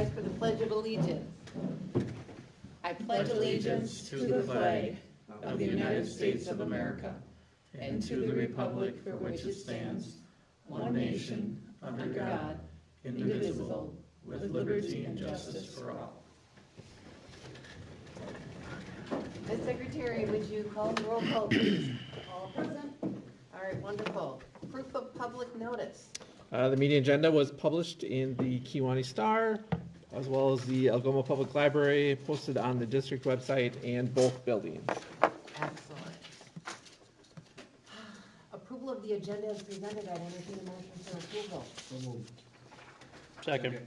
rise for the Pledge of Allegiance. I pledge allegiance to the flag of the United States of America and to the republic for which it stands, one nation, under God, indivisible, with liberty and justice for all. Ms. Secretary, would you call the roll call, please? All present. All right, wonderful. Proof of public notice. The meeting agenda was published in the Kewanee Star, as well as the Algoma Public Library, posted on the district website and both buildings. Excellent. Approval of the agenda as presented. I entertain a motion for approval. So moved. Second.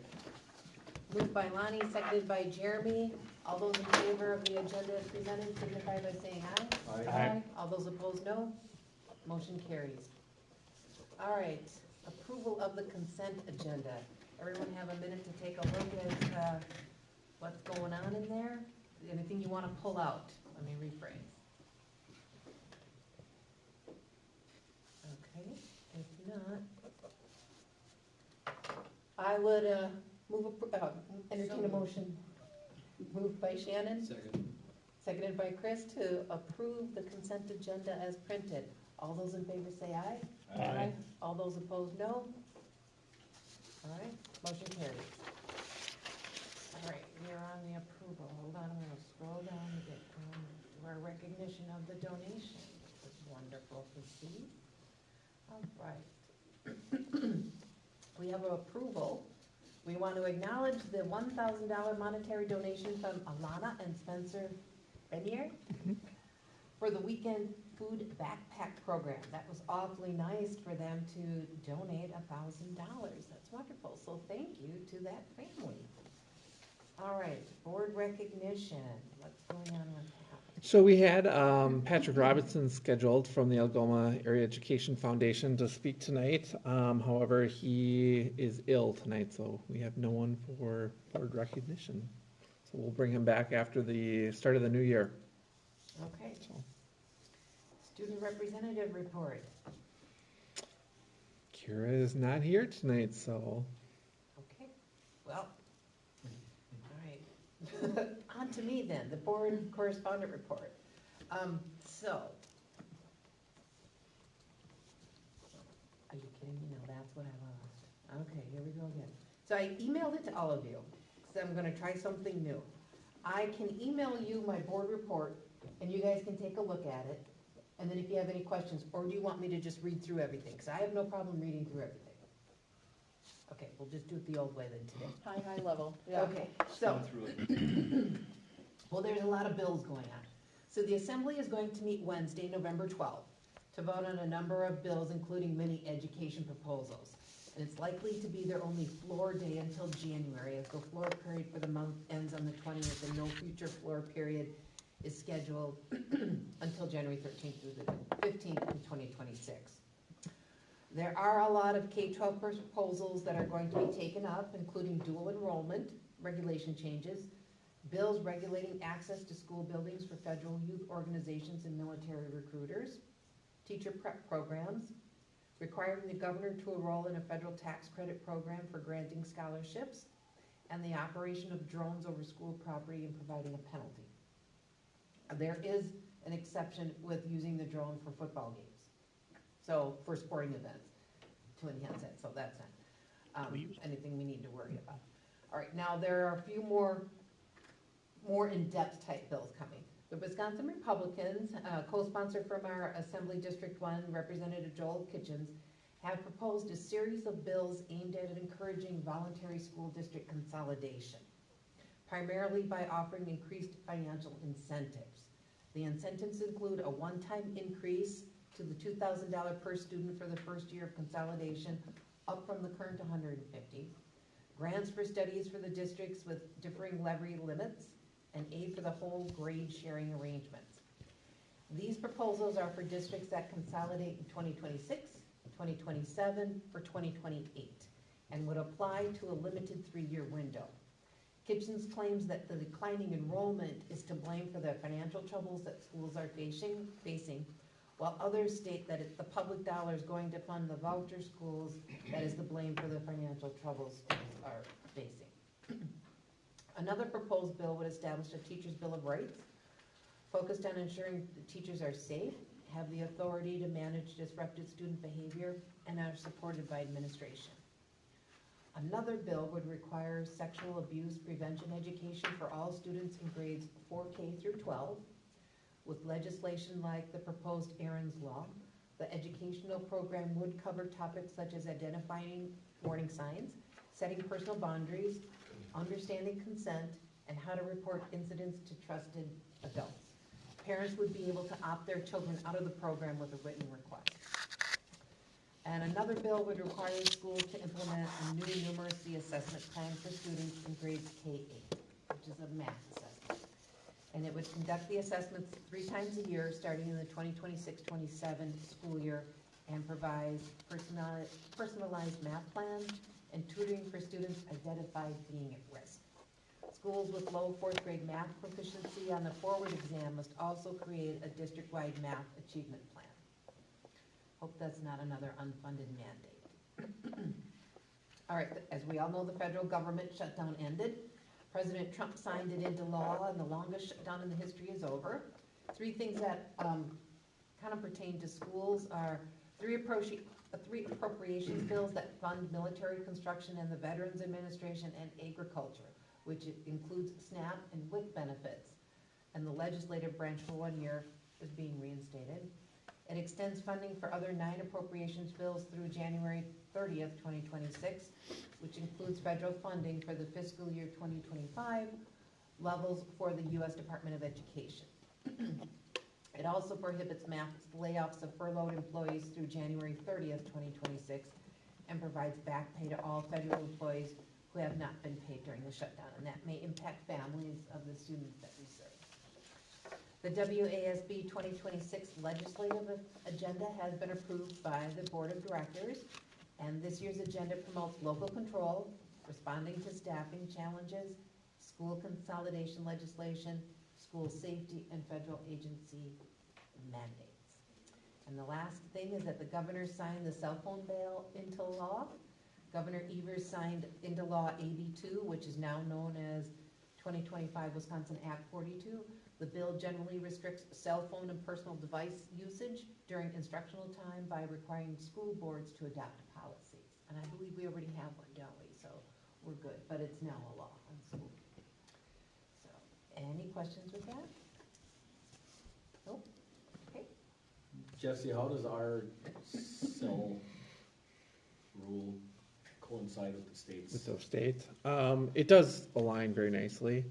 Moved by Lonnie, seconded by Jeremy. All those in favor of the agenda as presented signify by saying aye. Aye. All those opposed, no. Motion carries. All right, approval of the consent agenda. Everyone have a minute to take a look at what's going on in there? Anything you want to pull out? Let me rephrase. Okay, if not, I would entertain a motion. Moved by Shannon, seconded by Chris, to approve the consent agenda as printed. All those in favor say aye. Aye. All those opposed, no. All right, motion carries. All right, we're on the approval. Hold on, I'm going to scroll down to get to our recognition of the donation. This is wonderful to see. All right. We have an approval. We want to acknowledge the $1,000 monetary donation from Alana and Spencer Benier for the weekend food backpack program. That was awfully nice for them to donate $1,000. That's wonderful. So thank you to that family. All right, board recognition. What's going on with that? So we had Patrick Robinson scheduled from the Algoma Area Education Foundation to speak tonight. However, he is ill tonight, so we have no one for board recognition. So we'll bring him back after the start of the new year. Okay. Student representative report. Kira is not here tonight, so. Okay, well, all right. On to me then, the board correspondent report. So, are you kidding me? No, that's what I lost. Okay, here we go again. So I emailed it to all of you, because I'm gonna try something new. I can email you my board report, and you guys can take a look at it. And then if you have any questions, or do you want me to just read through everything? Because I have no problem reading through everything. Okay, we'll just do it the old way then today. High level. Yeah. Okay, so, well, there's a lot of bills going on. So the Assembly is going to meet Wednesday, November 12th, to vote on a number of bills, including many education proposals. And it's likely to be their only floor day until January, as the floor period for the month ends on the 20th, and no future floor period is scheduled until January 13th through the 15th in 2026. There are a lot of K-12 proposals that are going to be taken up, including dual enrollment, regulation changes, bills regulating access to school buildings for federal youth organizations and military recruiters, teacher prep programs, requiring the governor to enroll in a federal tax credit program for granting scholarships, and the operation of drones over school property and providing a penalty. There is an exception with using the drone for football games, so for sporting events, to enhance it, so that's not anything we need to worry about. All right, now there are a few more in-depth type bills coming. The Wisconsin Republicans, co-sponsored from our Assembly District 1, Representative Joel Kitchens, have proposed a series of bills aimed at encouraging voluntary school district consolidation, primarily by offering increased financial incentives. The incentives include a one-time increase to the $2,000 per student for the first year of consolidation, up from the current $150, grants for studies for the districts with differing levy limits, and aid for the whole grade sharing arrangements. These proposals are for districts that consolidate in 2026, 2027, or 2028, and would apply to a limited 3-year window. Kitchens claims that the declining enrollment is to blame for the financial troubles that schools are facing, while others state that it's the public dollars going to fund the voucher schools that is the blame for the financial troubles schools are facing. Another proposed bill would establish a teacher's bill of rights, focused on ensuring the teachers are safe, have the authority to manage disruptive student behavior, and are supported by administration. Another bill would require sexual abuse prevention education for all students in grades 4K through 12. With legislation like the proposed Aaron's Law, the educational program would cover topics such as identifying warning signs, setting personal boundaries, understanding consent, and how to report incidents to trusted adults. Parents would be able to opt their children out of the program with a written request. And another bill would require schools to implement a new numeracy assessment plan for students in grades K-8, which is a math assessment. And it would conduct the assessments 3 times a year, starting in the 2026-27 school year, and provides personalized math plans and tutoring for students identified being at risk. Schools with low 4th grade math proficiency on the forward exam must also create a district-wide math achievement plan. Hope that's not another unfunded mandate. All right, as we all know, the federal government shutdown ended. President Trump signed it into law, and the longest shutdown in the history is over. 3 things that kind of pertain to schools are 3 appropriations bills that fund military construction and the Veterans Administration and agriculture, which includes SNAP and WIC benefits. And the legislative branch for 1 year is being reinstated. It extends funding for other 9 appropriations bills through January 30th, 2026, which includes federal funding for the fiscal year 2025 levels for the U.S. Department of Education. It also prohibits mass layoffs of furloughed employees through January 30th, 2026, and provides back pay to all federal employees who have not been paid during the shutdown, and that may impact families of the students that we serve. The WASB 2026 legislative agenda has been approved by the Board of Directors, and this year's agenda promotes local control, responding to staffing challenges, school consolidation legislation, school safety, and federal agency mandates. And the last thing is that the governor signed the cell phone bill into law. Governor Evers signed into law AB 2, which is now known as 2025 Wisconsin Act 42. The bill generally restricts cell phone and personal device usage during instructional time by requiring school boards to adopt policies. And I believe we already have one, don't we? So we're good, but it's now a law on school. So, any questions with that? Nope. Okay. Jesse, how does our cell rule coincide with the states? With those states. It does align very nicely.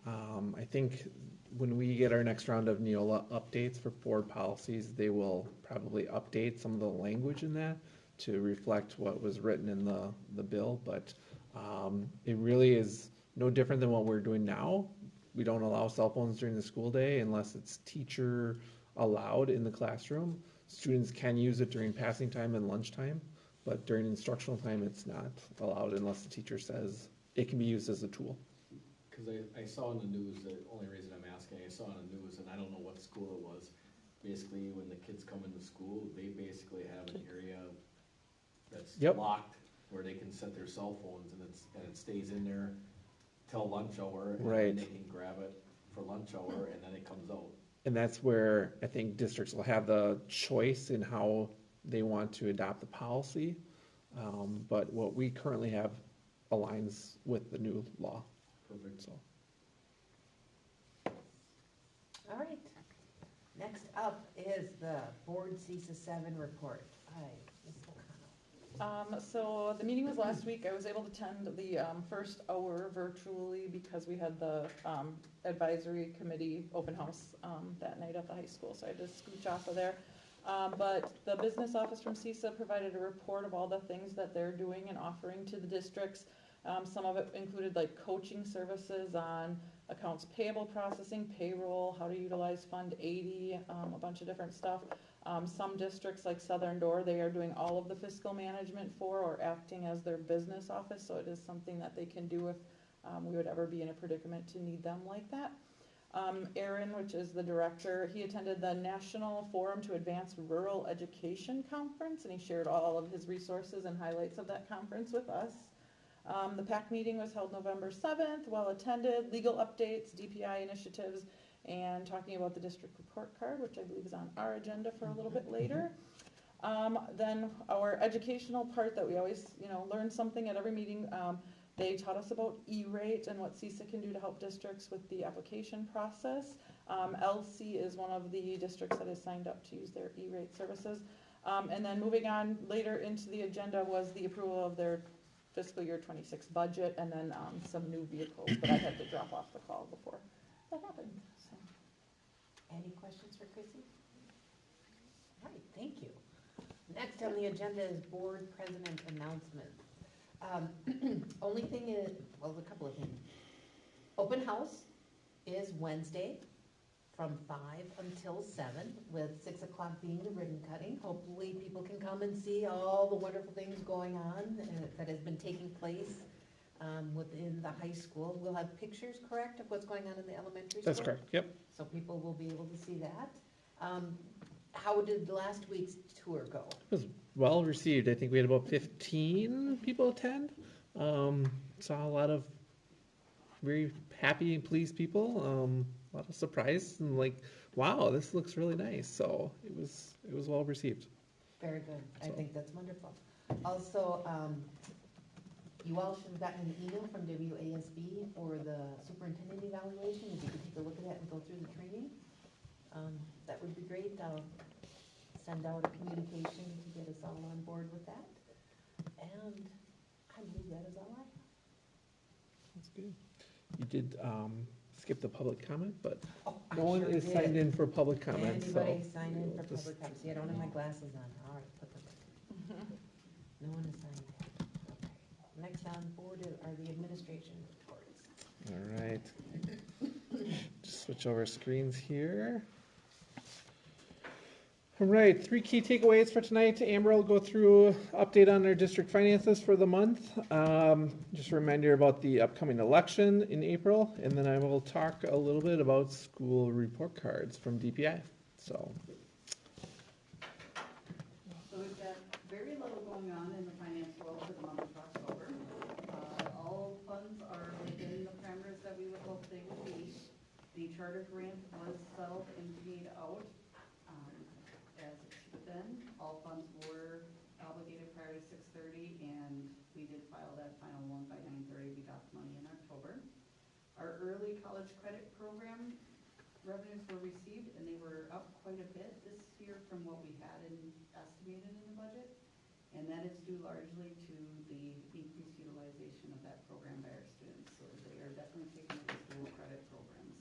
I think when we get our next round of Neola updates for board policies, they will probably update some of the language in that to reflect what was written in the bill, but it really is no different than what we're doing now. We don't allow cell phones during the school day unless it's teacher allowed in the classroom. Students can use it during passing time and lunchtime, but during instructional time, it's not allowed unless the teacher says it can be used as a tool. Because I saw in the news, the only reason I'm asking, I saw in the news, and I don't know what school it was, basically when the kids come into school, they basically have an area that's locked where they can set their cell phones, and it stays in there till lunch hour, and then they can grab it for lunch hour, and then it comes out. And that's where I think districts will have the choice in how they want to adopt the policy. But what we currently have aligns with the new law. Perfect. So. All right. Next up is the board CISA 7 report. Hi, Ms. O'Connell. So the meeting was last week. I was able to attend the first hour virtually because we had the advisory committee open house that night at the high school, so I had to scooch off of there. But the business office from CISA provided a report of all the things that they're doing and offering to the districts. Some of it included like coaching services on accounts payable processing, payroll, how to utilize Fund 80, a bunch of different stuff. Some districts like Southern Door, they are doing all of the fiscal management for or acting as their business office, so it is something that they can do if we would ever be in a predicament to need them like that. Aaron, which is the director, he attended the National Forum to Advance Rural Education Conference, and he shared all of his resources and highlights of that conference with us. The PAC meeting was held November 7th, well attended, legal updates, DPI initiatives, and talking about the district report card, which I believe is on our agenda for a little bit later. Then our educational part that we always, learn something at every meeting. They taught us about E-rate and what CISA can do to help districts with the application process. LC is one of the districts that has signed up to use their E-rate services. And then moving on later into the agenda was the approval of their fiscal year 26 budget, and then some new vehicles, but I had to drop off the call before that happened. So. Any questions for Chrissy? All right, thank you. Next on the agenda is board president announcements. Only thing is, well, a couple of things. Open house is Wednesday from 5 until 7, with 6 o'clock being the ribbon cutting. Hopefully people can come and see all the wonderful things going on that has been taking place within the high school. We'll have pictures, correct, of what's going on in the elementary school? That's correct, yep. So people will be able to see that. How did last week's tour go? It was well received. I think we had about 15 people attend. Saw a lot of very happy and pleased people. A lot of surprise and like, wow, this looks really nice. So it was well received. Very good. I So. think that's wonderful. Also, you all should have gotten an email from WASB for the superintendent evaluation. If you could take a look at that and go through the training, that would be great. I'll send out a communication to get us all on board with that. And I believe that is all I have. That's good. You did skip the public comment, but Oh, I no one sure is did. signed in for public comment. Anybody So sign in for just- public comment? See, I don't have my glasses on. All right, put them in. No one is signed in. Okay. Next on board are the administration reports. all right. Just switch over screens here. All right, 3 key takeaways for tonight. Amber will go through update on our district finances for the month. Just a reminder about the upcoming election in April, and then I will talk a little bit about school report cards from DPI. So, So we've got very little going on in the finance world for the month of October. All funds are within the parameters that we would hope they would be. The charter grant was settled and paid out as it should have been. All funds were obligated prior to 6:30, and we did file that final one by 9:30. We got the money in October. Our early college credit program revenues were received, and they were up quite a bit this year from what we had estimated in the budget. And that is due largely to the increased utilization of that program by our students. So they are definitely taking the school credit programs.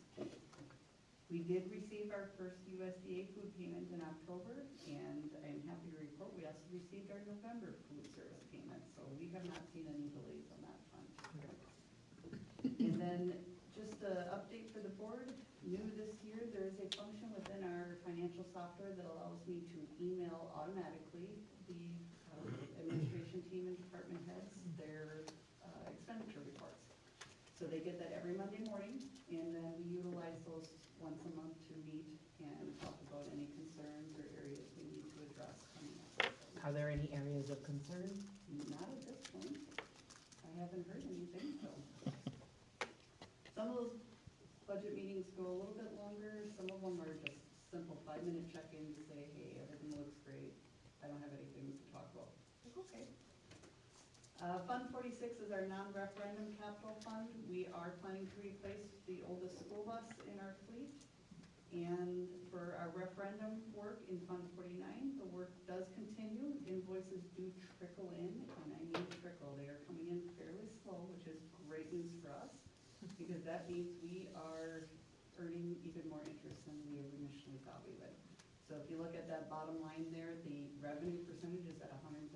We did receive our first USDA food payment in October, and I'm happy to report we also received our November food service payment. So we have not seen any delays on that front. And then just an update for the board. New this year, there is a function within our financial software that allows me to email automatically the administration team and department heads their expenditure reports. So they get that every Monday morning, and then we utilize those once a month to meet and talk about any concerns or areas we need to address coming up. Are there any areas of concern? Not at this point. I haven't heard anything, so. Some of those budget meetings go a little bit longer. Some of them are just simple 5-minute check-in to say, hey, everything looks great. I don't have anything to talk about. Like, okay. Fund 46 is our non-referendum capital fund. We are planning to replace the oldest school bus in our fleet. And for our referendum work in Fund 49, the work does continue. Invoices do trickle in, and I mean trickle. They are coming in fairly slow, which is great news for us, because that means we are earning even more interest than we initially thought we would. So if you look at that bottom line there, the revenue percentage is at 137%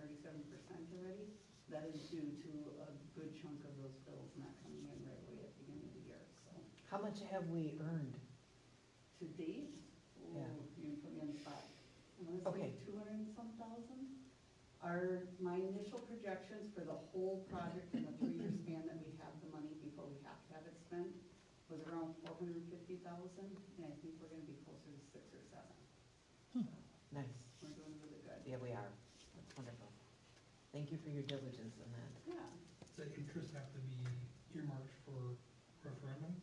already. That is due to a good chunk of those bills not coming in right away at the beginning of the year. So How much have we earned? to date, Yeah. you put me on the spot. I want to Okay. say 200 and some thousand. My initial projections for the whole project in the 3-year span that we have the money before we have to have it spent was around 450,000, and I think we're going to be closer to 6 or 7. Nice. We're doing really good. Yeah, we are. That's wonderful. Thank you for your diligence in that. Yeah. the interest have to be earmarked for referendum?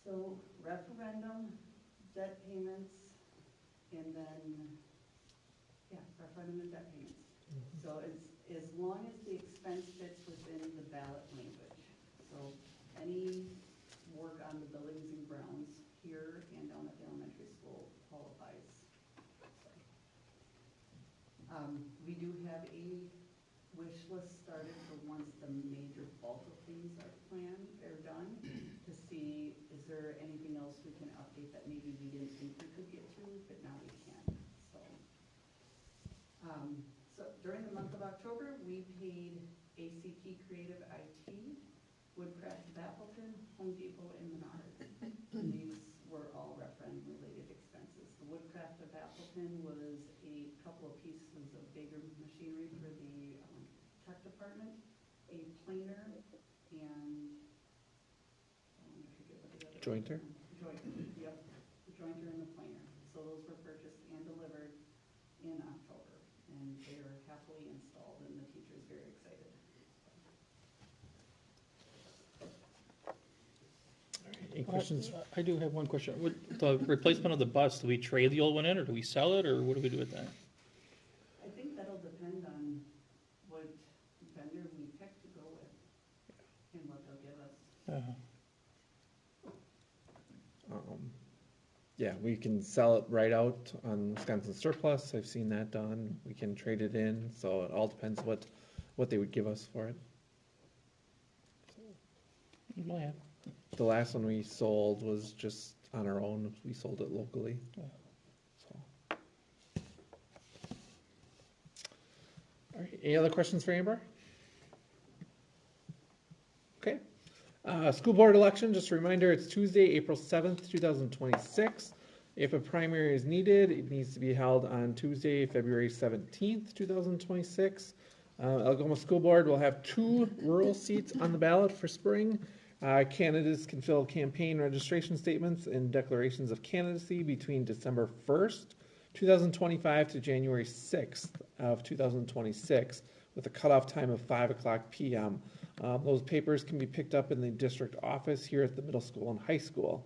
So referendum, debt payments, and then, yeah, referendum and debt payments. So as long as the expense fits within the ballot language. So any work on the buildings and grounds here and down at the elementary school qualifies. We do have a wish list started for once the major bulk of things are planned, are done, to see, is there anything else we can update that maybe we didn't think we could get to, but now we can, so. So during the month of October, we paid ACT Creative IT, Woodcraft of Appleton, Home Depot, and Menards. These were all referendum related expenses. The Woodcraft of Appleton was a couple of pieces of bigger machinery for the tech department, a planer, and I forget what the other. Jointer? Jointer, yep, the jointer and the planer. So those were purchased and delivered in October, and they are happily installed, and the teacher's very excited. Any questions? I do have one question. With the replacement of the bus, do we trade the old one in, or do we sell it, or what do we do with that? I think that'll depend on what vendor we pick to go with and what they'll give us. Yeah, we can sell it right out on Wisconsin Surplus. I've seen that done. We can trade it in, so it all depends what they would give us for it. Go ahead. The last one we sold was just on our own. We sold it locally. Yeah. So. All right, any other questions for Amber? Okay. School board election, just a reminder, it's Tuesday, April 7th, 2026. If a primary is needed, it needs to be held on Tuesday, February 17th, 2026. Algoma School Board will have 2 rural seats on the ballot for spring. Candidates can fill campaign registration statements and declarations of candidacy between December 1st, 2025 to January 6th of 2026 with a cutoff time of 5 o'clock p.m. Those papers can be picked up in the district office here at the middle school and high school.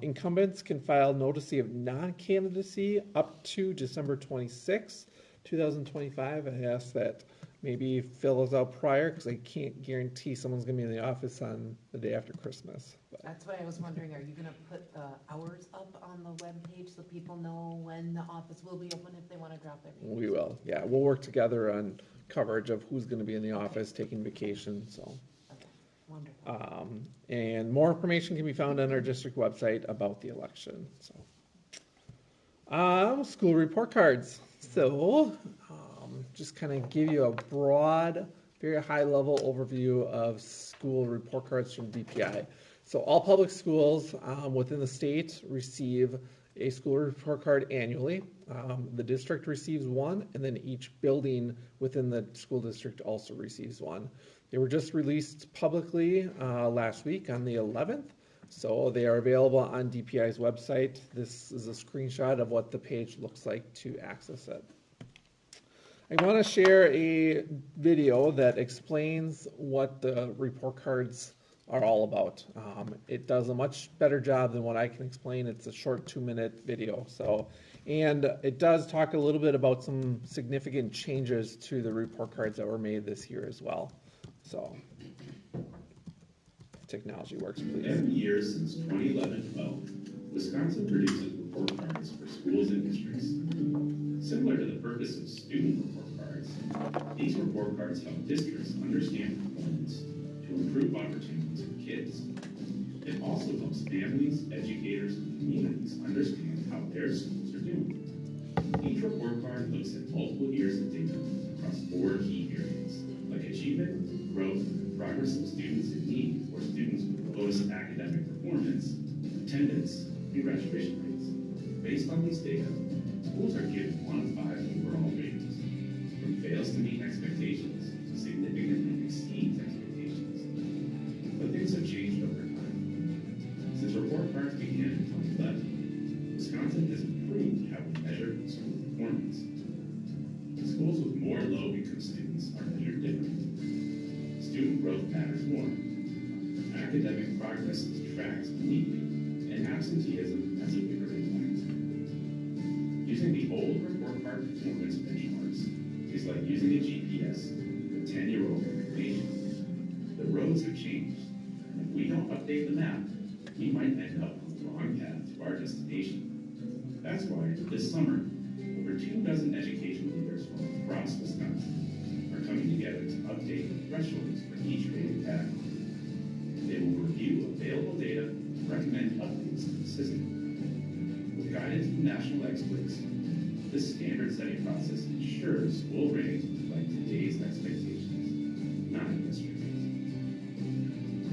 Incumbents can file notice of non-candidacy up to December 26th, 2025. I ask that maybe fill those out prior because I can't guarantee someone's going to be in the office on the day after Christmas. But That's what I was wondering, are you gonna put the hours up on the webpage so people know when the office will be open if they wanna drop their names? we will, yeah. We'll work together on coverage of who's going to be in the office taking vacation, so. Okay, wonderful. And more information can be found on our district website about the election, so. School report cards. So, just kind of give you a broad, very high-level overview of school report cards from DPI. So all public schools within the state receive a school report card annually. The district receives one, and then each building within the school district also receives one. They were just released publicly last week on the 11th, so they are available on DPI's website. This is a screenshot of what the page looks like to access it. I want to share a video that explains what the report cards are all about. It does a much better job than what I can explain. It's a short 2-minute video. And it does talk a little bit about some significant changes to the report cards that were made this year as well. So, if technology works, please. Every year since 2011-12, Wisconsin produces report cards for schools and districts. Similar to the purpose of student report cards, these report cards help districts understand performance to improve opportunities for kids. It also helps families, educators, and communities understand how their schools are doing. Each report card looks at multiple years of data across 4 key areas, like achievement, growth, progress of students in need, or students with the lowest academic performance, attendance, and graduation rates. Based on these data, schools are given 1 of 5 overall ratings, from fails to meet expectations to significantly exceeds expectations. But things have changed over time. Since report cards began in 2011, Wisconsin has improved how we measure school performance. Schools with more low-income students are measured differently. what matters more. Academic progress is tracked neatly, and absenteeism has a bigger impact. Using the old report card performance benchmarks is like using a GPS with 10-year-old information. The roads have changed, and if we don't update the map, we might end up on the wrong path to our destination. That's why, this summer, over 24 education leaders from across Wisconsin are coming together to update the thresholds for each rated category. They will review available data and recommend updates consistently. With guidance from national experts, this standard-setting process ensures school ratings reflect today's expectations, not yesterday's.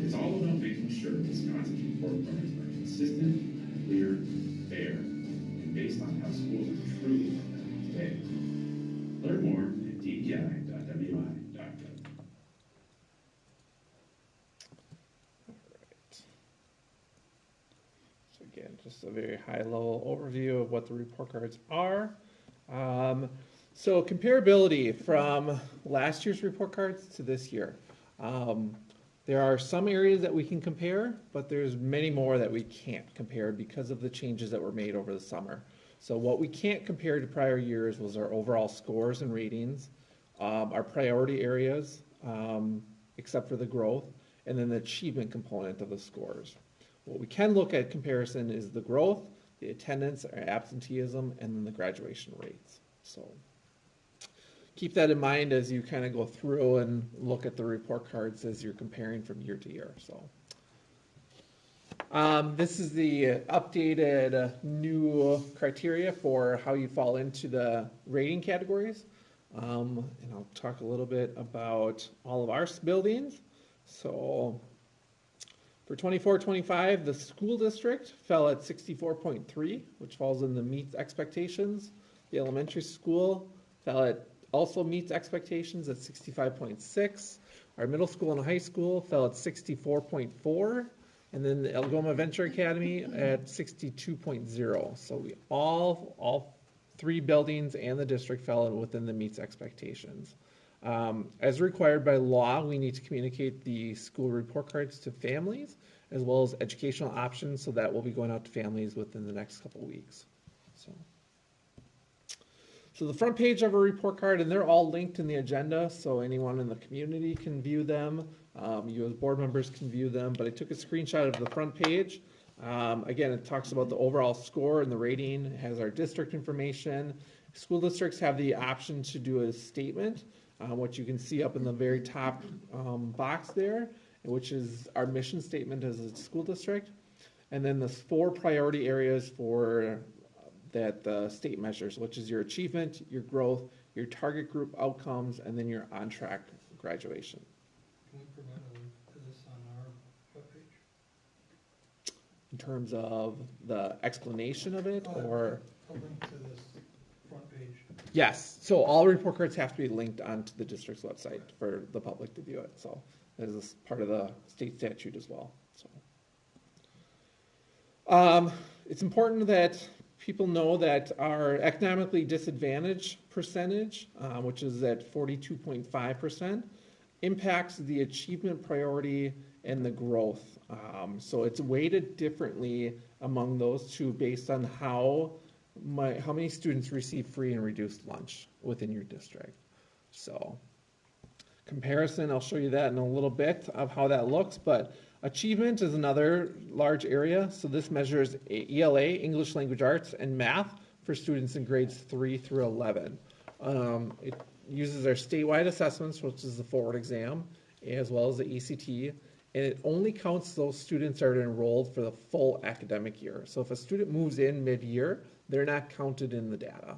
It's all about making sure Wisconsin's report cards are consistent, clear, fair, and based on how schools are truly today. Learn more at dpi.wi.gov. So again, just a very high-level overview of what the report cards are. So comparability from last year's report cards to this year. There are some areas that we can compare, but there's many more that we can't compare because of the changes that were made over the summer. So what we can't compare to prior years was our overall scores and ratings, our priority areas, except for the growth, and then the achievement component of the scores. What we can look at comparison is the growth, the attendance, or absenteeism, and then the graduation rates. So keep that in mind as you kind of go through and look at the report cards as you're comparing from year to year. So this is the updated new criteria for how you fall into the rating categories. And I'll talk a little bit about all of our buildings. So for 24-25, the school district fell at 64.3, which falls in the meets expectations. The elementary school also meets expectations at 65.6. Our middle school and high school fell at 64.4. And then the Algoma Venture Academy at 62.0. So we all three buildings and the district fell within the meets expectations. As required by law, we need to communicate the school report cards to families as well as educational options, so that will be going out to families within the next couple of weeks. So the front page of a report card, and they're all linked in the agenda, so anyone in the community can view them. You as board members can view them, but I took a screenshot of the front page. Again, it talks about the overall score and the rating. It has our district information. School districts have the option to do a statement, what you can see up in the very top box there, which is our mission statement as a school district. And then the 4 priority areas for that the state measures, which is your achievement, your growth, your target group outcomes, and then your on-track graduation. Can we provide a link to this on our webpage? In terms of the explanation of it, or? A link to this front page. Yes, so all report cards have to be linked onto the district's website for the public to view it. So that is part of the state statute as well. So it's important that people know that our economically disadvantaged percentage, which is at 42.5%, impacts the achievement priority and the growth. So it's weighted differently among those two based on how many students receive free and reduced lunch within your district. So comparison, I'll show you that in a little bit of how that looks, but achievement is another large area. So this measures ELA, English Language Arts, and math for students in grades 3 through 11. It uses our statewide assessments, which is the forward exam, as well as the ECT, and it only counts those students that are enrolled for the full academic year. So if a student moves in mid-year, they're not counted in the data.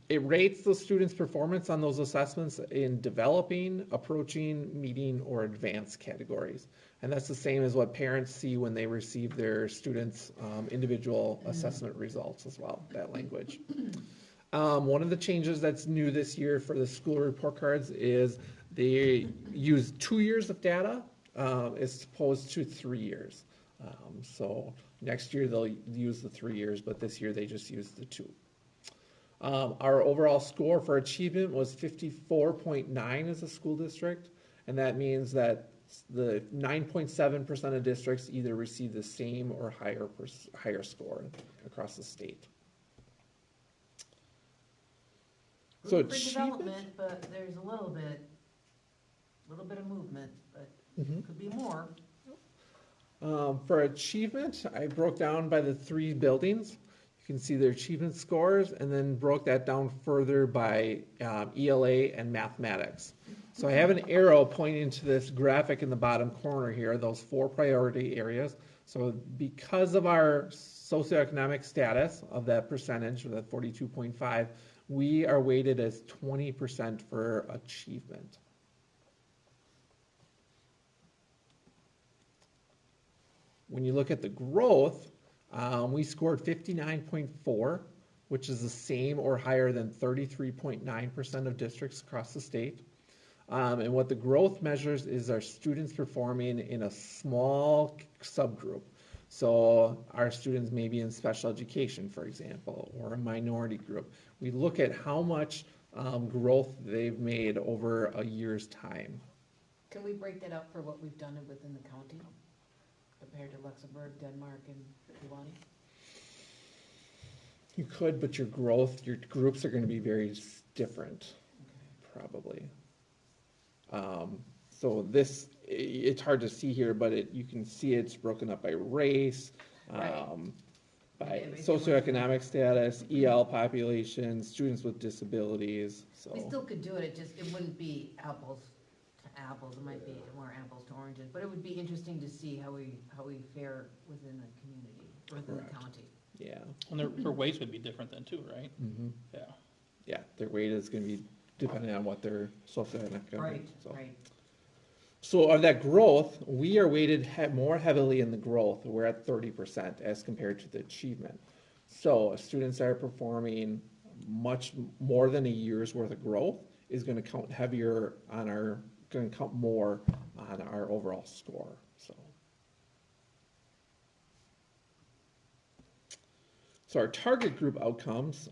It rates the students' performance on those assessments in developing, approaching, meeting, or advanced categories. And that's the same as what parents see when they receive their students' individual assessment results as well, that language. One of the changes that's new this year for the school report cards is they use 2 years of data as opposed to 3 years. So next year they'll use the 3 years, but this year they just use the 2. Our overall score for achievement was 54.9 as a school district, and that means that the 9.7% of districts either receive the same or higher score across the state. So Room for achievement, development, but there's a little bit of movement, but Mhm. could be more. For achievement, I broke down by the 3 buildings. You can see their achievement scores, and then broke that down further by ELA and mathematics. So I have an arrow pointing to this graphic in the bottom corner here, those 4 priority areas. So because of our socioeconomic status of that percentage, of that 42.5, we are weighted as 20% for achievement. When you look at the growth, we scored 59.4, which is the same or higher than 33.9% of districts across the state. And what the growth measures is our students performing in a small subgroup. So our students may be in special education, for example, or a minority group. We look at how much growth they've made over a year's time. Can we break that up for what we've done within the county compared to Luxembourg, Denmark, and Kewaunee? You could, but your groups are going to be very different, probably. So this, it's hard to see here, but you can see it's broken up by race, Right. by Yeah, socioeconomic status, EL population, students with disabilities, so. We still could do it, it wouldn't be apples to apples, it might be more apples to oranges, but it would be interesting to see how we fare within the community, within the Correct. county. Yeah. And their weights would be different then too, right? Mm-hmm. Yeah. Yeah, their weight is going to be depending on what their socioeconomic. Right, So. right. So on that growth, we are weighted more heavily in the growth. We're at 30% as compared to the achievement. So students that are performing much more than a year's worth of growth is going to count heavier on going to count more on our overall score. So our target group outcomes,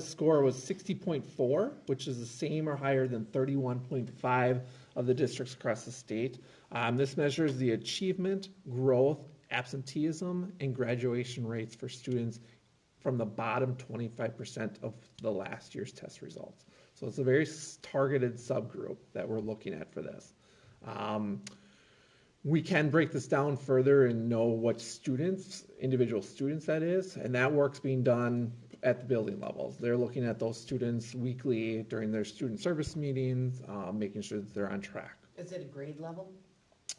score was 60.4, which is the same or higher than 31.5 of the districts across the state. This measures the achievement, growth, absenteeism, and graduation rates for students from the bottom 25% of the last year's test results. So it's a very targeted subgroup that we're looking at for this. We can break this down further and know what individual students that is, and that work's being done at the building levels. They're looking at those students weekly during their student service meetings, making sure that they're on track. Is it a grade level?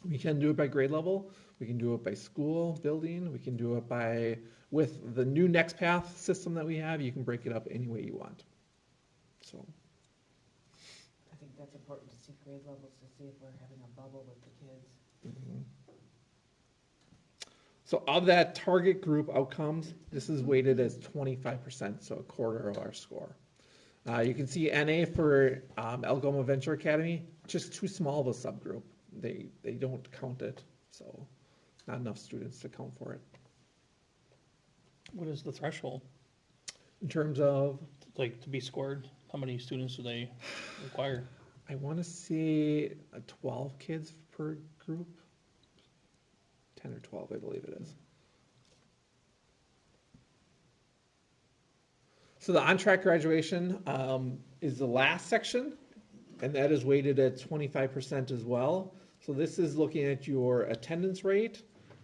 We can do it by grade level. We can do it by school, building. We can do it with the new Next Path system that we have, you can break it up any way you want. So. I think that's important to see grade levels, to see if we're having a bubble with the kids. Mm-hmm. So of that target group outcomes, this is weighted as 25%, so a quarter of our score. You can see NA for Algoma Venture Academy, just too small of a subgroup. They don't count it, so not enough students to count for it. What is the threshold? In terms of? Like to be scored, how many students do they require? I want to say 12 kids per group. 10 or 12, I believe it is. So the on-track graduation is the last section, and that is weighted at 25% as well. So this is looking at your attendance rate,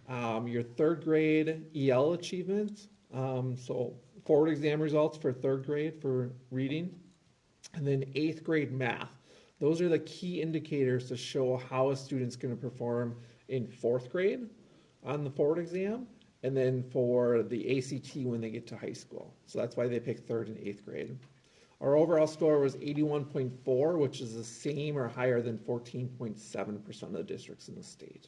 your third grade EL achievement, so forward exam results for third grade for reading, and then 8th grade math. Those are the key indicators to show how a student's going to perform in 4th grade on the forward exam, and then for the ACT when they get to high school. So that's why they pick 3rd and 8th grade. Our overall score was 81.4, which is the same or higher than 14.7% of the districts in the state.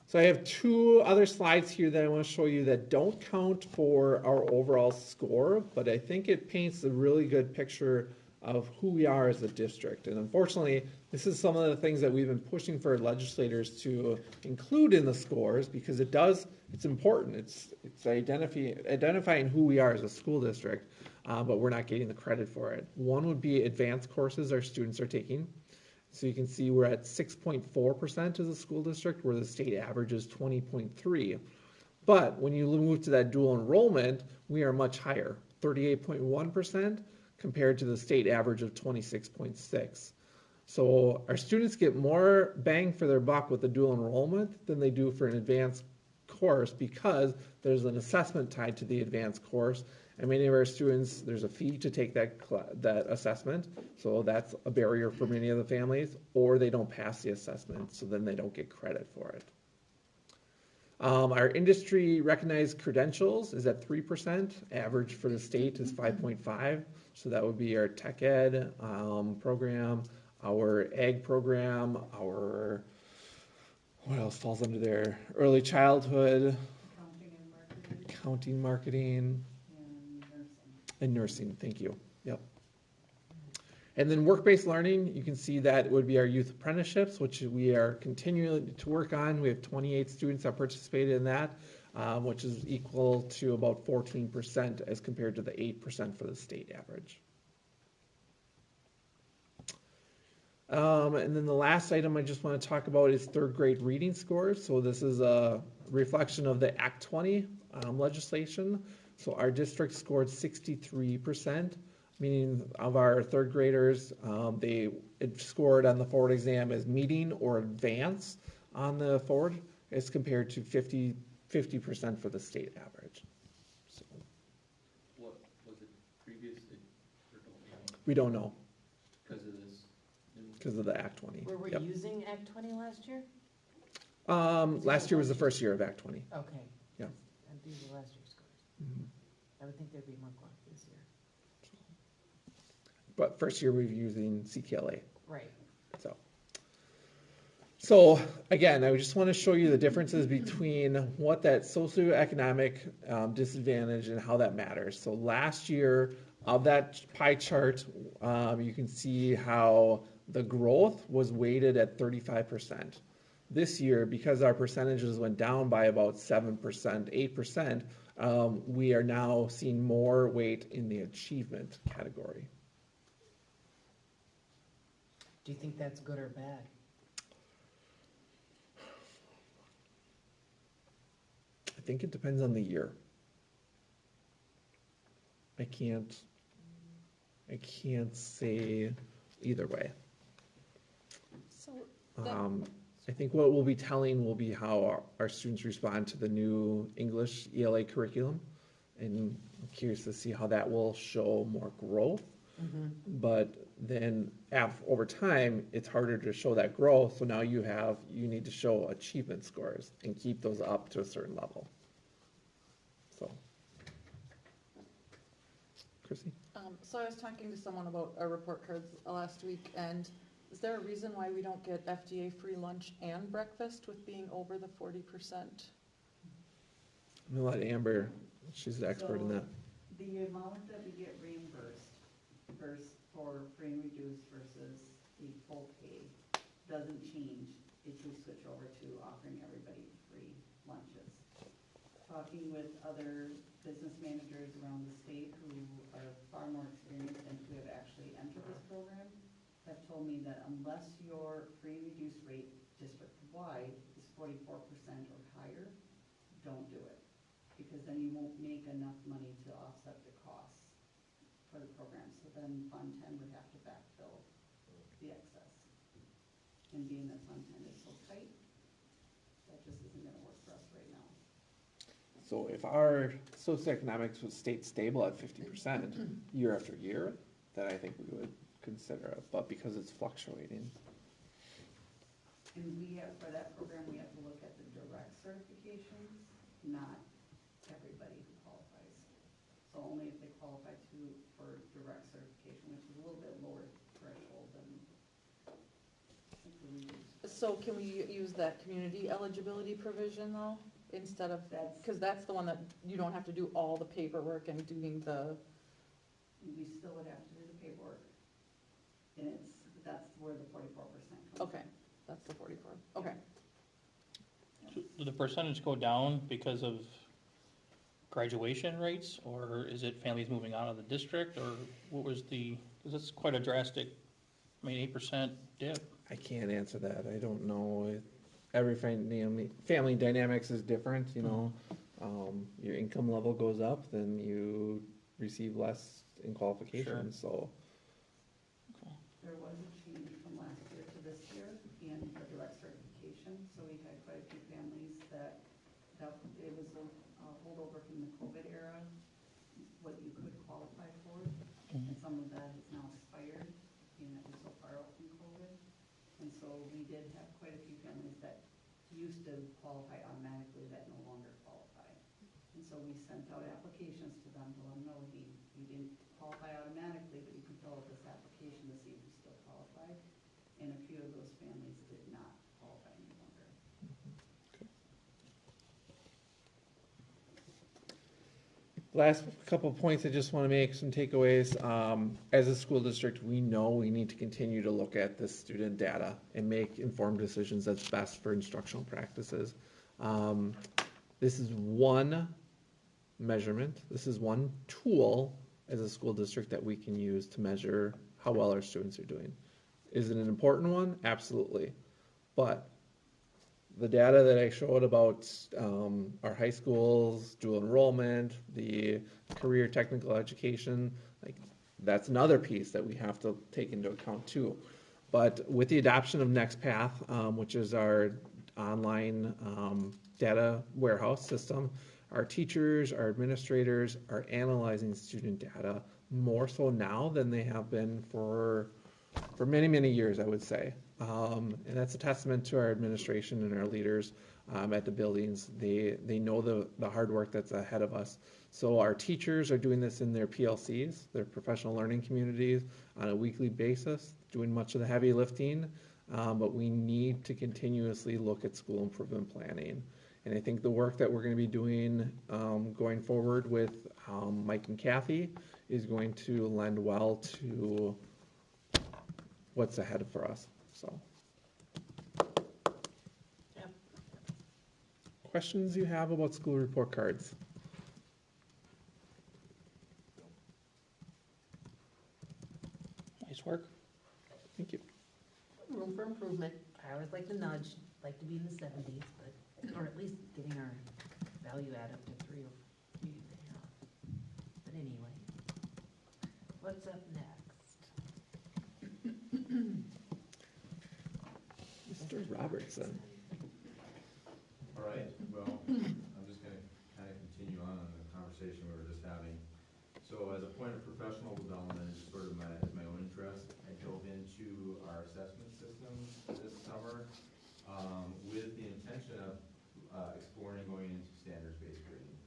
So I have 2 other slides here that I want to show you that don't count for our overall score, but I think it paints a really good picture of who we are as a district. And unfortunately, this is some of the things that we've been pushing for legislators to include in the scores, because it's important. It's identifying who we are as a school district, but we're not getting the credit for it. One would be advanced courses our students are taking. So you can see we're at 6.4% as a school district, where the state average is 20.3. But when you move to that dual enrollment, we are much higher, 38.1%, compared to the state average of 26.6. So our students get more bang for their buck with the dual enrollment than they do for an advanced course, because there's an assessment tied to the advanced course, and many of our students, there's a fee to take that assessment, so that's a barrier for many of the families, or they don't pass the assessment, so then they don't get credit for it. Our industry recognized credentials is at 3%. Average for the state is 5.5. So that would be our tech ed program, our ag program, our, what else falls under there? Early childhood, accounting, marketing, and nursing. Thank you. Yep. And then work-based learning, you can see that would be our youth apprenticeships, which we are continuing to work on. We have 28 students that participated in that, which is equal to about 14% as compared to the 8% for the state average. And then the last item I just want to talk about is third grade reading scores. So this is a reflection of the Act 20 legislation. So our district scored 63%. Meaning of our third graders, they scored on the forward exam as meeting or advance on the forward, as compared to 50% for the state average. So, What was it previously? We don't know. Because of this? Because of the Act 20. Were we using Act 20 last year? Last year was the first year of Act 20. Okay. Yeah. And these are last year's scores. Mm-hmm. I would think there'd be more going this year. But first year we're using CKLA. Right. So again, I just want to show you the differences between what that socioeconomic disadvantage and how that matters. So last year of that pie chart, you can see how the growth was weighted at 35%. This year, because our percentages went down by about 7%, 8%, we are now seeing more weight in the achievement category. Do you think that's good or bad? I think it depends on the year. I can't say either way. So I think what we'll be telling will be how our students respond to the new English ELA curriculum, and I'm curious to see how that will show more growth. Mm-hmm. But then over time, it's harder to show that growth. So now you need to show achievement scores and keep those up to a certain level. So, Chrissy? So I was talking to someone about our report cards last week, and is there a reason why we don't get FDA free lunch and breakfast with being over the 40%? I'm gonna let Amber, she's the expert in that. The amount that we get reimbursed for free and reduced versus the full pay doesn't change if we switch over to offering everybody free lunches. Talking with other business managers around the state who are far more experienced and who have actually entered this program have told me that unless your free and reduced rate district-wide is 44% or higher, don't do it. Because then you won't make enough money to offset the costs for the program. So then Fund 10 would have to backfill the excess. And being that Fund 10 is so tight, that just isn't gonna work for us right now. So if our socioeconomics was stayed stable at 50% year after year, then I think we would consider it. But because it's fluctuating. And we have, for that program, we have to look at the direct certifications, not everybody who qualifies. So only if they qualify for direct certification, which is a little bit lower threshold than the reduced. So can we use that community eligibility provision though, instead of, because that's the one that you don't have to do all the paperwork and doing the. We still would have to do the paperwork. And that's where the 44% comes from. Okay, that's the 44, okay. So did the percentage go down because of graduation rates, or is it families moving out of the district, or what was the, because it's quite a drastic, 8% dip. I can't answer that. I don't know. Every family dynamics is different, you know. Your income level goes up, then you receive less in qualifications, so. There was a change from last year to this year in the direct certification, so we had quite a few families that it was a holdover from the COVID era, what you could qualify for, and some of that has now expired, and it was so far out from COVID. And so we did have quite a few families that used to qualify automatically that no longer qualify. And so we sent out applications to them to let them know you didn't qualify automatically, but you can fill out this application to see if you still qualify. And a few of those families did not qualify any longer. Last couple of points I just want to make, some takeaways. As a school district, we know we need to continue to look at the student data and make informed decisions that's best for instructional practices. This is one measurement. This is one tool as a school district that we can use to measure how well our students are doing. Is it an important one? Absolutely. But the data that I showed about our high schools, dual enrollment, the career technical education, like that's another piece that we have to take into account too. But with the adoption of NextPath, which is our online data warehouse system, our teachers, our administrators are analyzing student data more so now than they have been for many, many years, I would say. And that's a testament to our administration and our leaders at the buildings. They know the hard work that's ahead of us. So our teachers are doing this in their PLCs, their professional learning communities, on a weekly basis, doing much of the heavy lifting. But we need to continuously look at school improvement planning. And I think the work that we're going to be doing going forward with Mike and Kathy is going to lend well to what's ahead for us. So, Yep. Questions you have about school report cards? Nice work. Thank you. Room for improvement. I always like to nudge, like to be in the 70s, but, or at least getting our value add up to 3 or 3. But anyway, what's up next? Mr. Robertson. All right, well, I'm just gonna kind of continue on the conversation we were just having. So as a point of professional development, just sort of my own interest, I dove into our assessment systems this summer with the intention of exploring going into standards-based grading.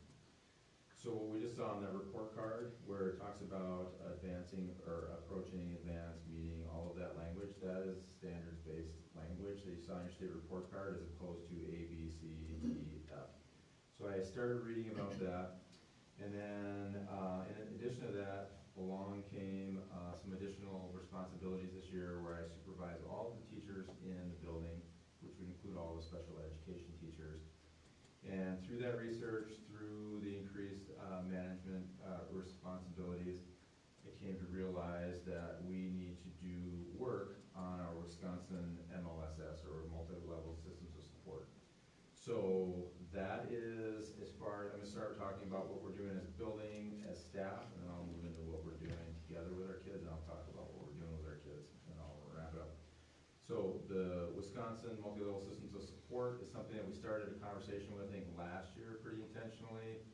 So what we just saw on that report card, where it talks about advancing or approaching, advanced, meeting, all of that language, that is standards-based language that you saw on your state report card as opposed to A, B, C, D, F. So I started reading about that, and then in addition to that, along came some additional responsibilities this year where I supervise all of the teachers in the building, which would include all the special education teachers. And through that research, through the increased management responsibilities, I came to realize that we need to do work on our Wisconsin MLSS, or multi-level systems of support. So that is, as far, I'm going to start talking about what we're doing as a building, as staff, and then I'll move into what we're doing together with our kids, and I'll talk about what we're doing with our kids, and I'll wrap it up. So the Wisconsin multi-level systems of support is something that we started a conversation with, I think, last year pretty intentionally.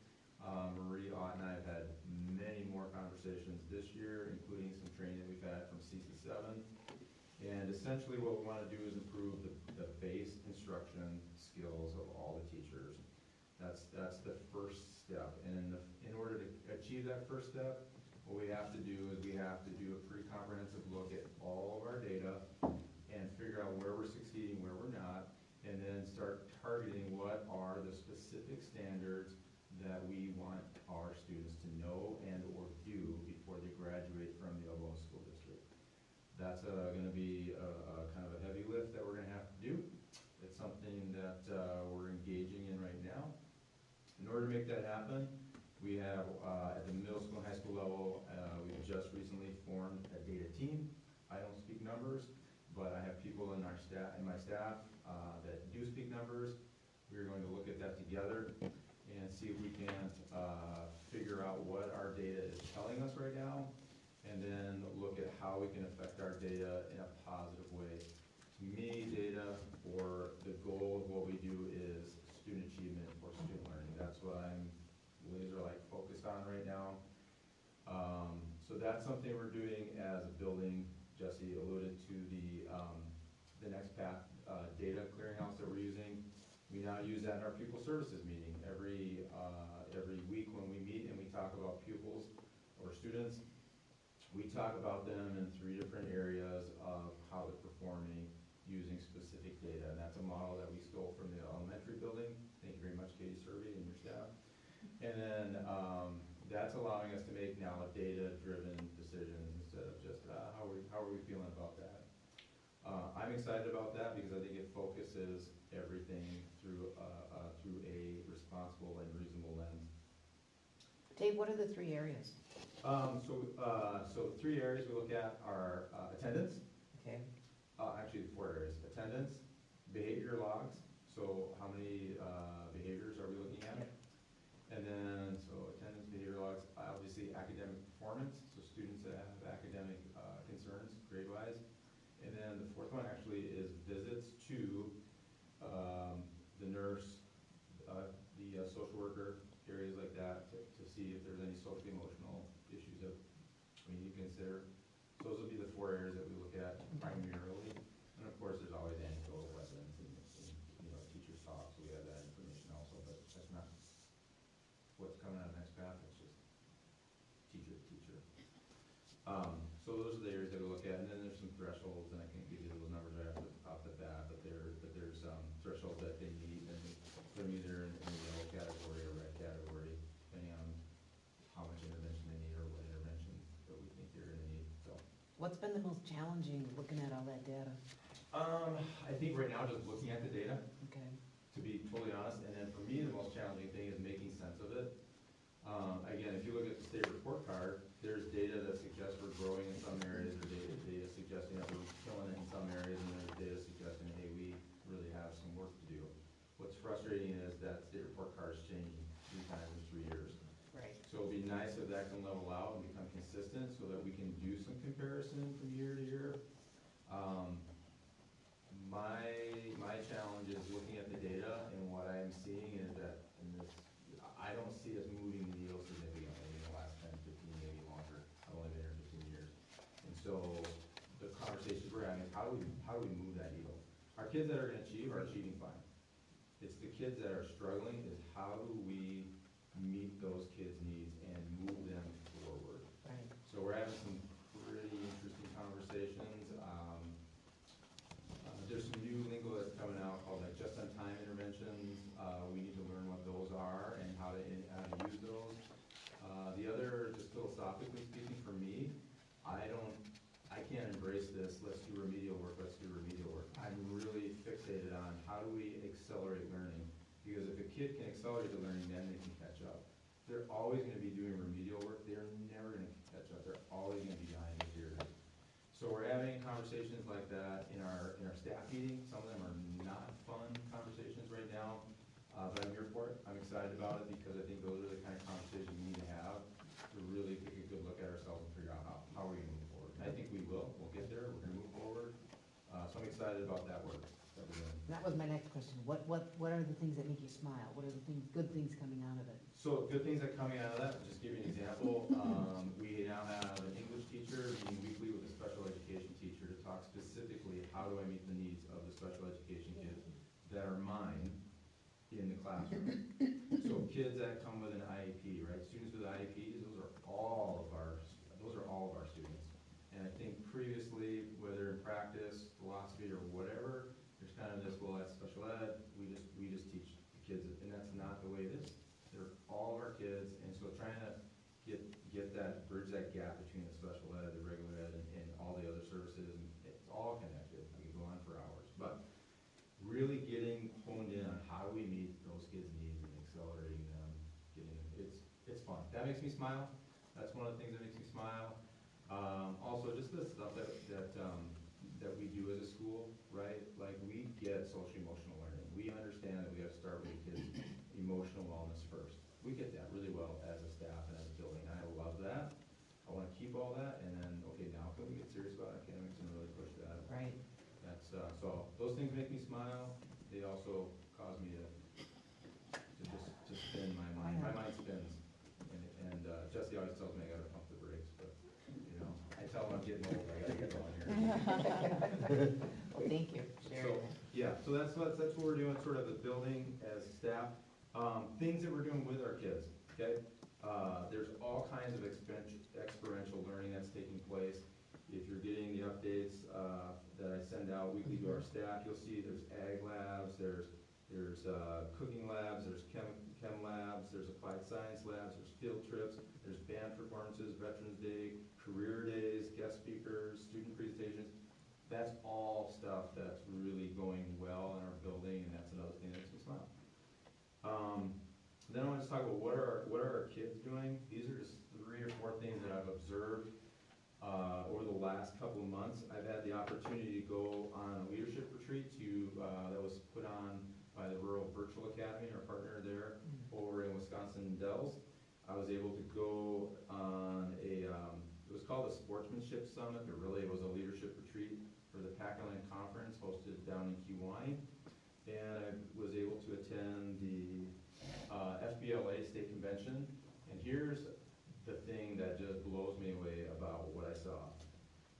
Marie, Ott, and I have had many more conversations this year, including some training that we've had from CESA 7. And essentially what we want to do is improve the base instruction skills of all the teachers. That's the first step. And in order to achieve that first step, what we have to do is we have to do a pretty comprehensive look at all of our data and figure out where we're succeeding, where we're not, and then start targeting what are the specific standards that we want our students to know and or do before they graduate from the Algoma School District. That's gonna be a kind of a heavy lift that we're gonna have to do. It's something that we're engaging in right now. In order to make that happen, we have, at the middle school and high school level, we've just recently formed a data team. I don't speak numbers, but I have people in our staff, in my staff, that do speak numbers. We're going to look at that together and see if we can't figure out what our data is telling us right now, and then look at how we can affect our data in a positive way. To me, data, or the goal of what we do, is student achievement or student learning. That's what I'm laser focused on right now. So that's something we're doing as a building. Jesse alluded to the next path data clearinghouse that we're using. We now use that in our pupil services meeting every week when we meet and we talk about pupils or students. We talk about them in 3 different areas of how they're performing using specific data, and that's a model that we stole from the elementary building. Thank you very much, Katie Serby and your staff. And then that's allowing us to make now data-driven decisions instead of just how are we feeling about that. I'm excited about that because I think it focuses everything through a responsible and reasonable lens. Dave, what are the 3 areas? So the 3 areas we look at are attendance. Okay. Actually, 4 areas: attendance, behavior logs. So how many behaviors are we looking at? Yep. And then, so attendance, behavior logs, obviously academic performance, so students that have academic concerns, grade-wise. And then the 4th one actually is visits to the nurse, the social worker, areas like that, to see if there's any social emotional issues that we need to consider. So those will be the 4 areas that we look at primarily. And of course, there's always anecdotal evidence and teachers talk, so we have that information also, but that's not what's coming out of next path, it's just teacher to teacher. So those are the areas that we look at, and then there's some thresholds, and I can't give you those numbers right off the bat, but there's thresholds that they meet, and put them either in the yellow category or red category, depending on how much intervention they need or what intervention that we think they're gonna need, so. What's been the most challenging looking at all that data? I think right now, just looking at the data, Okay. to be totally honest, and then for me, the most challenging thing is making sense of it. Again, if you look at the state report card, there's data that suggests we're growing in some areas, or data suggesting that we're killing it in some areas, and there's data suggesting, hey, we really have some work to do. What's frustrating is that state report card is changing 3 times in 3 years. Right. So it'd be nice if that can level out and become consistent so that we can do some comparison from year to year. My challenge is looking at the data, and what I'm seeing is that I don't see us moving the needle significantly in the last 10, 15, maybe longer. I've only been here 15 years. And so the conversations we're having is how do we move that needle? Our kids that are gonna achieve are achieving fine. It's the kids that are struggling is how do we meet those kids' needs and move them forward? Right. So we're having some pretty interesting conversations. There's some new lingo that's coming out called just-in-time interventions. We need to learn what those are and how to use those. The other, just philosophically speaking, for me, I can't embrace this. Let's do remedial work. I'm really fixated on how do we accelerate learning, because if a kid can accelerate the learning, then they can catch up. They're always going to be doing remedial work. They're never going to catch up. They're always going to be behind the years. So we're having conversations like that in our staff meeting. Some of them are not fun conversations right now, but I'm here for it. I'm excited about it because I think those are the kind of conversations we need to have to really take a good look at ourselves and figure out how we're going to move forward. And I think we will. We'll get there. We're going to move forward. So I'm excited about that work that we're doing. That was my next question. What are the things that make you smile? What are the good things coming out of it? So good things that are coming out of that, just give you an example. We now have an English teacher meeting weekly with a special education teacher to talk specifically how do I meet the needs of the special education kids that are mine in the classroom. So kids that come with an IEP, right? Students with IEPs, those are all of our students. And I think previously, whether in practice, philosophy, or whatever, there's kind of this, well, that's special ed, we just teach the kids, and that's not the way it is. They're all of our kids, and so trying to bridge that gap between the special ed, the regular ed, and all the other services and fun. That makes me smile. That's one of the things that makes me smile. Also, just the stuff that we do as a school, right? Like, we get social emotional learning. We understand that we have to start with the kids' emotional wellness first. We get that really well as a staff and as a building. I love that. I want to keep all that, and then, okay, now can we get serious about academics and really push that? Right. That's, so those things make me smile. They also cause me to just spin my mind. My mind spins. And Jesse always tells me I gotta pump the brakes, but, you know, I tell him I'm getting old, I gotta get going here. Well, thank you for sharing that. Yeah, so that's what we're doing, sort of the building as staff. Things that we're doing with our kids, okay? There's all kinds of experiential learning that's taking place. If you're getting the updates that I send out weekly to our staff, you'll see there's ag labs, there's cooking labs, there's chem labs, there's applied science labs, there's field trips, there's band performances, Veterans Day, career days, guest speakers, student presentations. That's all stuff that's really going well in our building, and that's another thing that makes me smile. Then I want to talk about what are our kids doing. These are just 3 or 4 things that I've observed over the last couple of months. I've had the opportunity to go on a leadership retreat that was put on by the Rural Virtual Academy, our partner there over in Wisconsin Dells. I was able to go on it was called a Sportsmanship Summit, but really it was a leadership retreat for the Packland Conference hosted down in Kewanee. And I was able to attend the FBLA State Convention. And here's the thing that just blows me away about what I saw.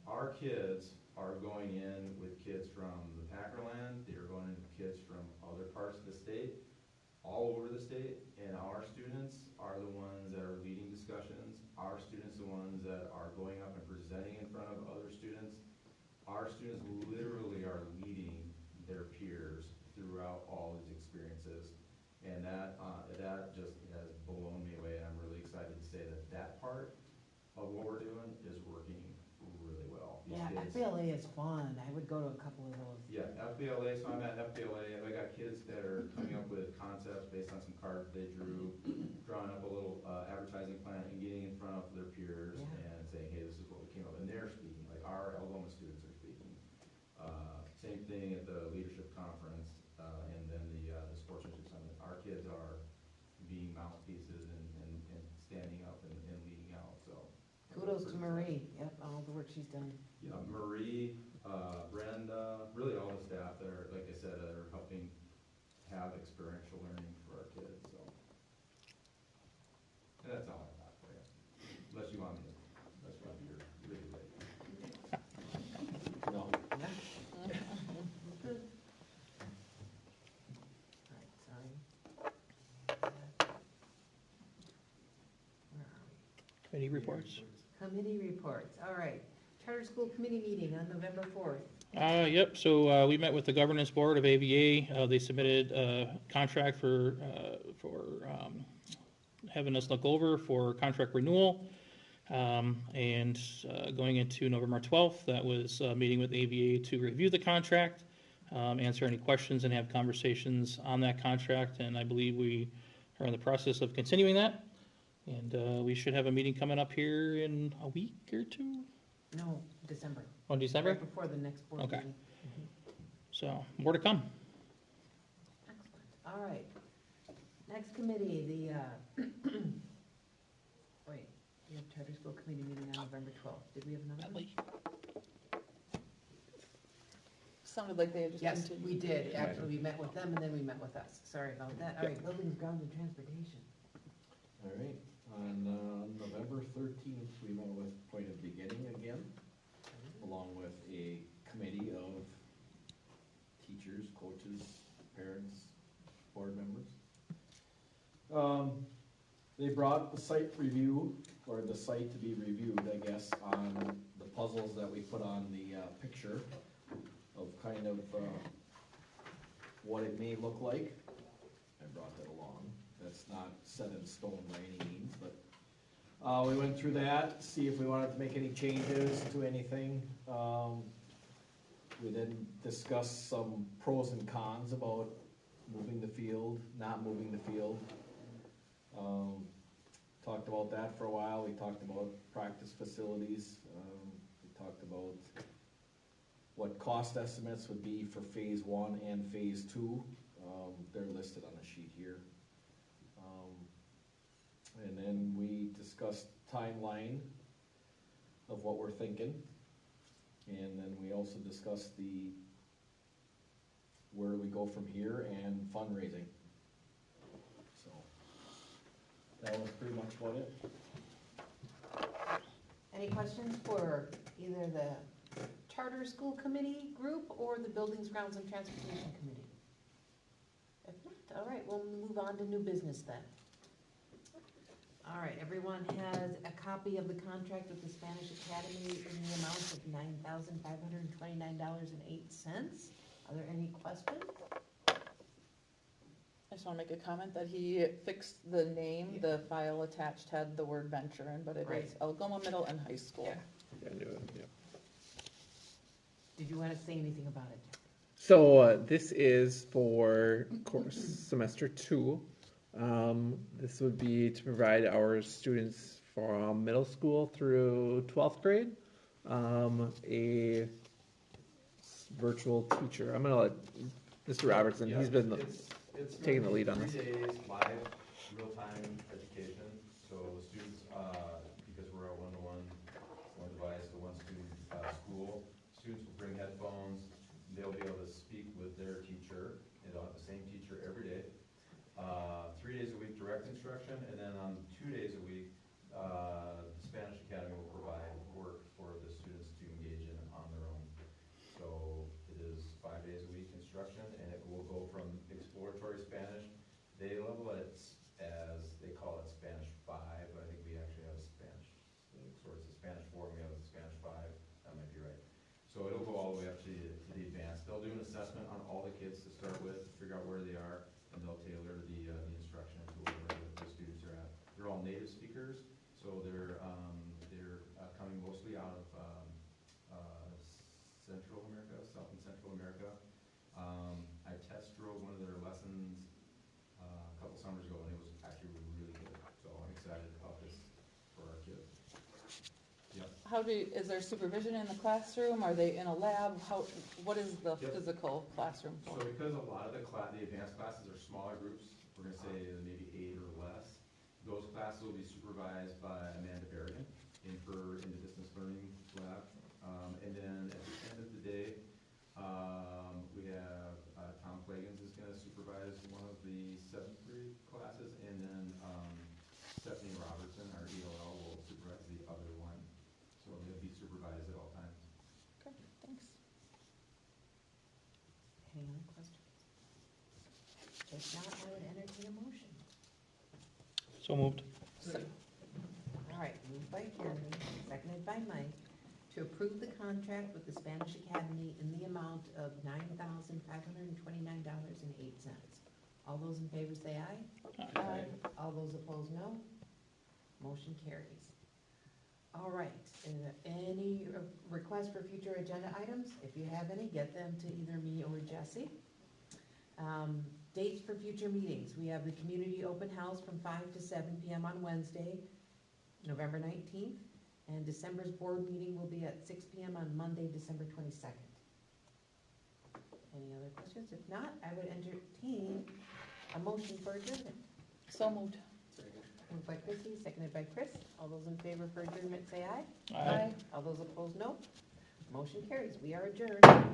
Our kids are going in with kids from the Packerland, they're going in with kids from other parts of the state, all over the state, and our students are the ones that are leading discussions. Our students are the ones that are going up and presenting in front of other students. Our students literally are leading their peers throughout all these experiences. And that just has blown me away, and I'm really excited to say that part of what we're doing is working really well. These Yeah, kids, FBLA is fun. I would go to a couple of those. yeah, FBLA, so I'm at FBLA, I got kids that are coming up with concepts based on some cards they drew, drawing up a little advertising plan and getting in front of their peers and saying, hey, this is what we came up with. And they're speaking, like our Algoma students are speaking. Same thing at the leadership conference, and then the sportsmanship summit. Our kids are being mouthpieces and standing up and leading out, so. Kudos to Marie, yep, all the work she's done. Yeah, Marie, Brenda, really all the staff that are, like I said, that are helping have experiential learning for our kids, so. And that's all I got for you, unless you want me to, you're really ready. No. Yeah. Good. All right, sorry. Where are we? Committee reports? Committee reports, all right. Charter School Committee meeting on November 4th. Yep, so we met with the governance board of AVA. They submitted a contract for having us look over for contract renewal. And going into November 12th, that was a meeting with AVA to review the contract, answer any questions and have conversations on that contract. And I believe we are in the process of continuing that. And we should have a meeting coming up here in a week or 2. No, December. Oh, December? Right before the next board Okay. meeting. So, more to come. Excellent, all right. Next committee, wait, we have Charter School Committee meeting on November 12th. Did we have another one? Sounded like they had just Yes, continued. we did. Actually, we met with them and then we met with us. Sorry about that. All right, buildings, grounds, and transportation. All right, on November 13th, we met with Point of Beginning again, along with a committee of teachers, coaches, parents, board members. They brought the site review, or the site to be reviewed, I guess, on the puzzles that we put on the picture of kind of what it may look like. I brought that along. That's not set in stone by any means, but we went through that, see if we wanted to make any changes to anything. We then discussed some pros and cons about moving the field, not moving the field. talked about that for a while, we talked about practice facilities, we talked about what cost estimates would be for phase 1 and phase 2, they're listed on a sheet here. And then we discussed timeline of what we're thinking, and then we also discussed where do we go from here and fundraising. So that was pretty much about it. Any questions for either the Charter School Committee group or the Buildings, Grounds, and Transportation Committee? If not, all right, we'll move on to new business then. All right, everyone has a copy of the contract with the Spanish Academy in the amount of $9,529.08. Are there any questions? I just want to make a comment that he fixed the name, the file attached had the word venture in, but it Right. is Algoma Middle and High School. Yeah. Yeah, I knew it, yeah. Did you want to say anything about it? So this is for course semester 2. This would be to provide our students from middle school through 12th grade a virtual teacher. I'm gonna let Mr. Robertson. Yeah, He's been it's taking the lead on this. 3 days live, real-time education, so the students, because we're a one-to-one, one device to one student, school, students will bring headphones, they'll be able to speak with their teacher, and they'll have the same teacher every day. 3 days a week direct instruction, and then on 2 days a week, the Spanish Academy will provide work for the students to engage in on their own. So it is 5 days a week instruction, and it will go from exploratory Spanish. They level it as, they call it Spanish 5, but I think we actually have a Spanish, so it's a Spanish 4, and we have a Spanish 5, that might be right. So it'll go all the way up to the advanced. They'll do an assessment on all the kids to start with, figure out where they are, and they'll tailor the instruction to where the students are at. They're all native speakers, so they're coming mostly out of Central America, South and Central America. I test drove one of their lessons a couple summers ago, and it was actually really good. So I'm excited about this for our kids. Is there supervision in the classroom? Are they in a lab? What is the Yep. physical classroom So for? because a lot of the advanced classes are smaller groups, we're gonna say maybe 8 or less, those classes will be supervised by Amanda Berrigan in the distance learning lab. And then at the end of the day, we have Tom Plagans is gonna supervise one of the 7th grade classes, and then Stephanie Robertson, our ELL, will supervise the other one. So they'll be supervised at all times. Okay, thanks. Any other questions? If not, I would entertain a motion. So moved. All right, moved by Jeremy, seconded by Mike, to approve the contract with the Spanish Academy in the amount of $9,529.08. All those in favor say aye. Aye. All those opposed, no. Motion carries. All right, any requests for future agenda items? If you have any, get them to either me or Jesse. Dates for future meetings. We have the community open house from 5 to 7 p.m. on Wednesday, November 19th, and December's board meeting will be at 6 p.m. on Monday, December 22nd. Any other questions? If not, I would entertain a motion for adjournment. So moved. Moved by Chrissy, seconded by Chris. All those in favor for adjournment say aye. Aye. All those opposed, no. Motion carries. We are adjourned.